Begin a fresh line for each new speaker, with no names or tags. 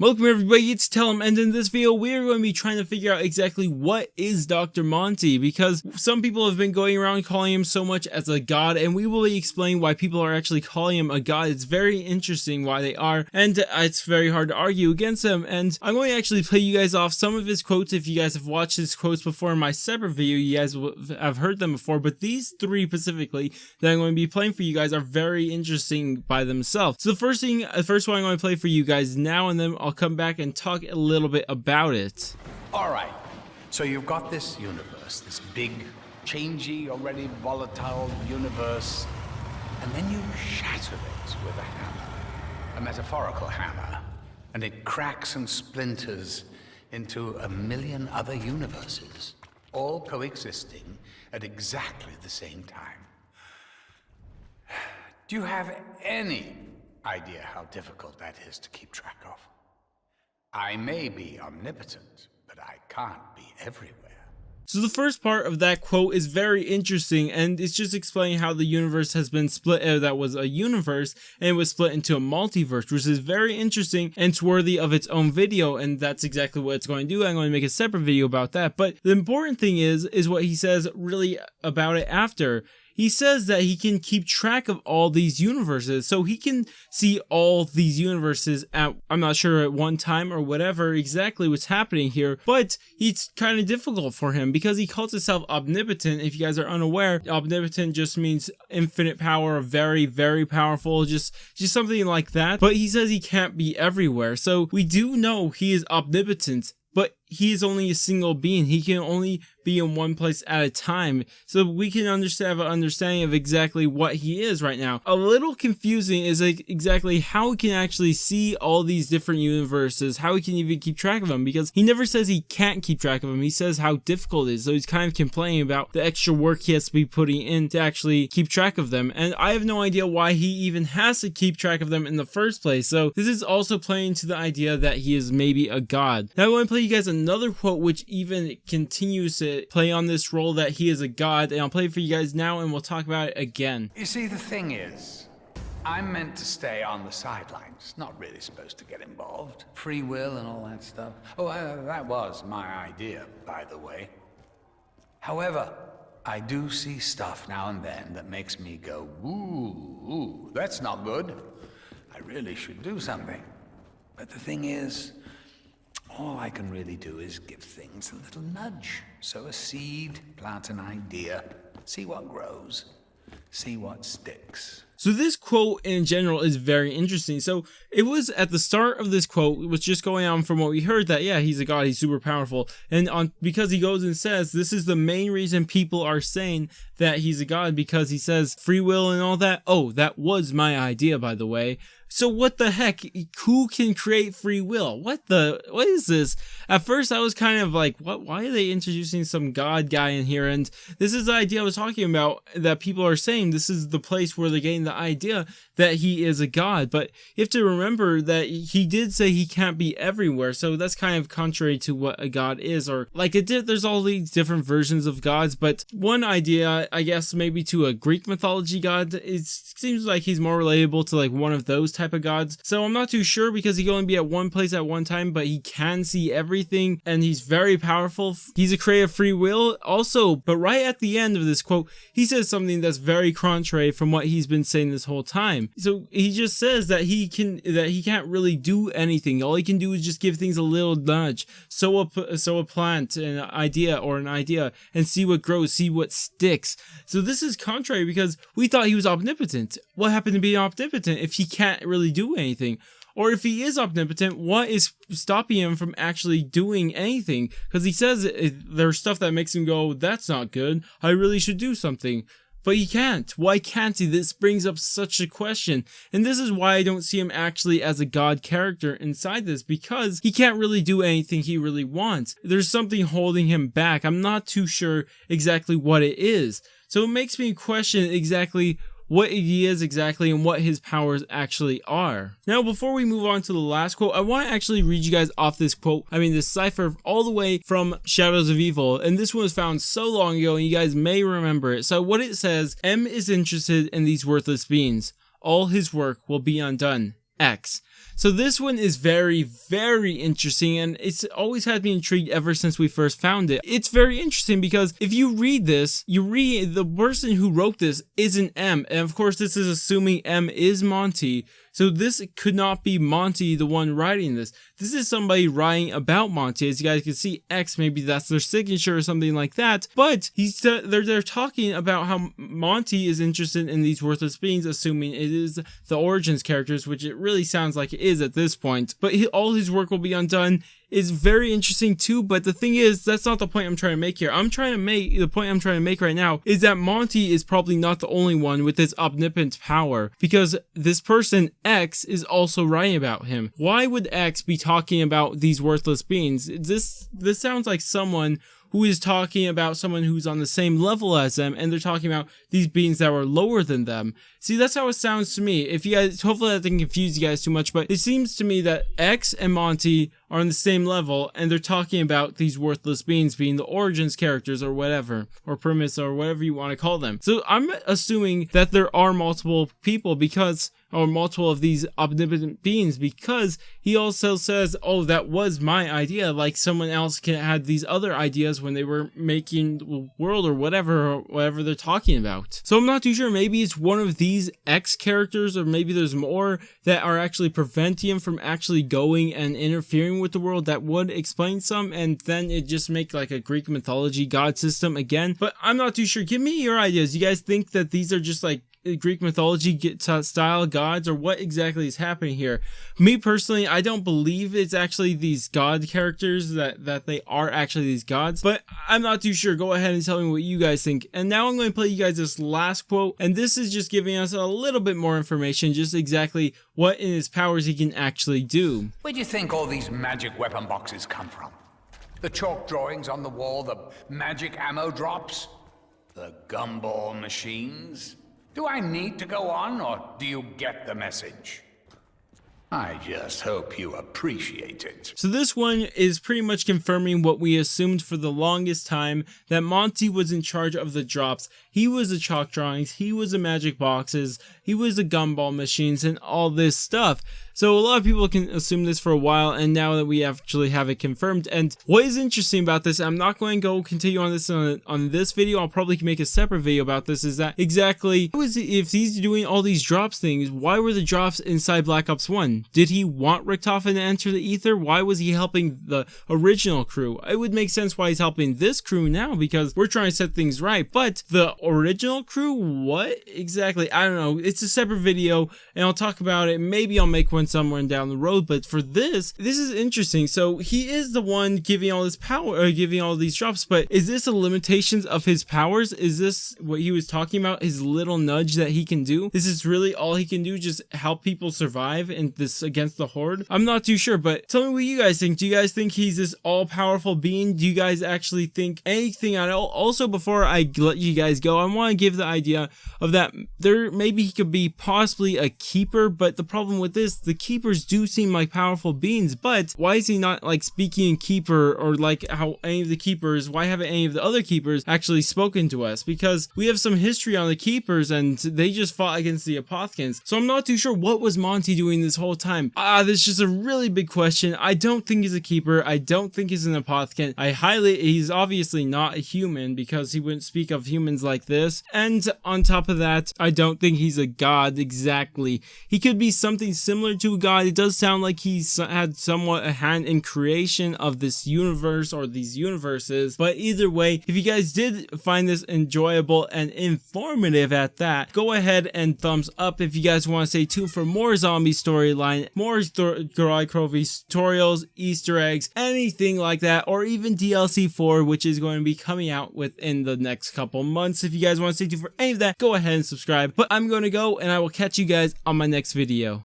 Welcome everybody, it's Tellum, and in this video we are going to be trying to figure out exactly what is Dr. Monty, because some people have been going around calling him so much as a god, and we will be explaining why people are actually calling him a god. It's very interesting why they are, and it's very hard to argue against him, and I'm going to actually play you guys off some of his quotes. If you guys have watched his quotes before in my separate video, you guys will have heard them before, but these three specifically that I'm going to be playing for you guys are very interesting by themselves. So the first one I'm going to play for you guys now, and then I'll come back and talk a little bit about it.
Alright, so you've got this universe, this big, changey, already volatile universe, and then you shatter it with a hammer, a metaphorical hammer, and it cracks and splinters into a million other universes, all coexisting at exactly the same time. Do you have any idea how difficult that is to keep track of? I may be omnipotent, but I can't be everywhere.
So the first part of that quote is very interesting, and it's just explaining how the universe has been split. That was a universe, and it was split into a multiverse, which is very interesting, and it's worthy of its own video, and that's exactly what it's going to do. I'm going to make a separate video about that, but the important thing is what he says really about it after. He says that he can keep track of all these universes, so he can see all these universes at, I'm not sure at one time or whatever exactly what's happening here, but it's kind of difficult for him because he calls himself omnipotent. If you guys are unaware, omnipotent just means infinite power, very, very powerful, just something like that. But he says he can't be everywhere, so we do know he is omnipotent, but he is only a single being. He can only be in one place at a time. So we can have an understanding of exactly what he is right now. A little confusing is like exactly how he can actually see all these different universes, how he can even keep track of them, because he never says he can't keep track of them. He says how difficult it is. So he's kind of complaining about the extra work he has to be putting in to actually keep track of them. And I have no idea why he even has to keep track of them in the first place. So this is also playing to the idea that he is maybe a god. Now I want to play you guys another quote which even continues to play on this role that he is a god, and I'll play it for you guys now and we'll talk about it again.
You see, the thing is, I'm meant to stay on the sidelines, not really supposed to get involved. Free will and all that stuff. Oh, that was my idea, by the way. However, I do see stuff now and then that makes me go, ooh, that's not good. I really should do something. But the thing is, all I can really do is give things a little nudge. Sow a seed, plant an idea, see what grows, see what sticks.
So this quote in general is very interesting. So it was at the start of this quote, it was just going on from what we heard that, yeah, he's a god, he's super powerful. And because he goes and says, this is the main reason people are saying that he's a god, because he says free will and all that. Oh, that was my idea, by the way. So what the heck? Who can create free will? What is this? At first I was kind of like, what? Why are they introducing some god guy in here? And this is the idea I was talking about, that people are saying this is the place where they're getting the idea that he is a god. But you have to remember that he did say he can't be everywhere, so that's kind of contrary to what a god is, or like there's all these different versions of gods. But one idea, I guess, maybe to a Greek mythology god, it seems like he's more relatable to like one of those type of gods. So I'm not too sure, because he can only be at one place at one time, but he can see everything and he's very powerful. He's a creator of free will also. But right at the end of this quote, he says something that's very contrary from what he's been saying this whole time. So he just says that he can't really do anything. All he can do is just give things a little nudge, sow a plant, an idea, and see what grows, see what sticks. So this is contrary, because we thought he was omnipotent. What happened to be omnipotent if he can't really do anything? Or if he is omnipotent, what is stopping him from actually doing anything? Because he says there's stuff that makes him go, that's not good, I really should do something. But he can't. Why can't he? This brings up such a question. And this is why I don't see him actually as a god character inside this, because he can't really do anything he really wants. There's something holding him back. I'm not too sure exactly what it is. So it makes me question exactly what he is exactly and what his powers actually are. Now, before we move on to the last quote, I want to actually read you guys off this quote, this cipher all the way from Shadows of Evil, and this one was found so long ago and you guys may remember it. So what it says, M is interested in these worthless beings. All his work will be undone. X. So this one is very, very interesting, and it's always had me intrigued ever since we first found it. It's very interesting because if you read this, the person who wrote this is an M, and of course this is assuming M is Monty. So this could not be Monty, the one writing this. This is somebody writing about Monty. As you guys can see, X, maybe that's their signature or something like that. But they're talking about how Monty is interested in these worthless beings, assuming it is the Origins characters, which it really sounds like it is at this point. But all his work will be undone. Is very interesting too, but the thing is, that's not the point I'm trying to make here. The point I'm trying to make right now is that Monty is probably not the only one with this omnipotent power, because this person, X, is also writing about him. Why would X be talking about these worthless beings? This sounds like someone who is talking about someone who's on the same level as them, and they're talking about these beings that were lower than them. See, that's how it sounds to me. If you guys, hopefully that didn't confuse you guys too much, but it seems to me that X and Monty are on the same level, and they're talking about these worthless beings being the Origins characters or whatever, or Primus or whatever you want to call them. So I'm assuming that there are multiple people or multiple of these omnipotent beings, because he also says, oh, that was my idea, like someone else can have these other ideas when they were making the world or whatever they're talking about. So I'm not too sure, maybe it's one of these X characters, or maybe there's more that are actually preventing him from actually going and interfering with the world. That would explain some, and then it just make like a Greek mythology god system again. But I'm not too sure. Give me your ideas. You guys think that these are just like Greek mythology style gods, or what exactly is happening here? Me personally, I don't believe it's actually these god characters, that they are actually these gods, but I'm not too sure. Go ahead and tell me what you guys think. And now I'm going to play you guys this last quote, and this is just giving us a little bit more information, just exactly what in his powers he can actually do.
Where do you think all these magic weapon boxes come from? The chalk drawings on the wall, the magic ammo drops, the gumball machines? Do I need to go on, or do you get the message? I just hope you appreciate it.
So this one is pretty much confirming what we assumed for the longest time, that Monty was in charge of the drops. He was the chalk drawings, he was the magic boxes, he was the gumball machines, and all this stuff. So a lot of people can assume this for a while, and now that we actually have it confirmed. And what is interesting about this, I'm not going to go continue on this on this video, I'll probably make a separate video about this, is that exactly, if he's doing all these drops things, why were the drops inside Black Ops 1? Did he want Richtofen to enter the ether? Why was he helping the original crew? It would make sense why he's helping this crew now, because we're trying to set things right. But the original crew, what exactly? I don't know. It's a separate video, and I'll talk about it. Maybe I'll make one somewhere down the road, but for this is interesting. So he is the one giving all this power, or giving all these drops, but is this the limitations of his powers? Is this what he was talking about, his little nudge that he can do? This is really all he can do, just help people survive in this against the Horde? I'm not too sure, but tell me what you guys think. Do you guys think he's this all-powerful being? Do you guys actually think anything at all? Also, before I let you guys go, I want to give the idea of that maybe he could be possibly a keeper, but the problem with this, the keepers do seem like powerful beings, but why is he not like speaking in keeper, or like how any of the keepers, why haven't any of the other keepers actually spoken to us? Because we have some history on the keepers, and they just fought against the Apothicons. So I'm not too sure what was Monty doing this whole time. This is just a really big question. I don't think he's a keeper. I don't think he's an Apothicon. He's obviously not a human, because he wouldn't speak of humans like this. And on top of that, I don't think he's a god exactly. He could be something similar to a god. It does sound like he's had somewhat a hand in creation of this universe, or these universes. But either way, if you guys did find this enjoyable and informative at that, go ahead and thumbs up. If you guys want to stay tuned for more zombie storyline, more Gorod Krovi tutorials, Easter eggs, anything like that, or even DLC 4, which is going to be coming out within the next couple months. If you guys want to stay tuned for any of that, go ahead and subscribe. But I'm going to go, and I will catch you guys on my next video.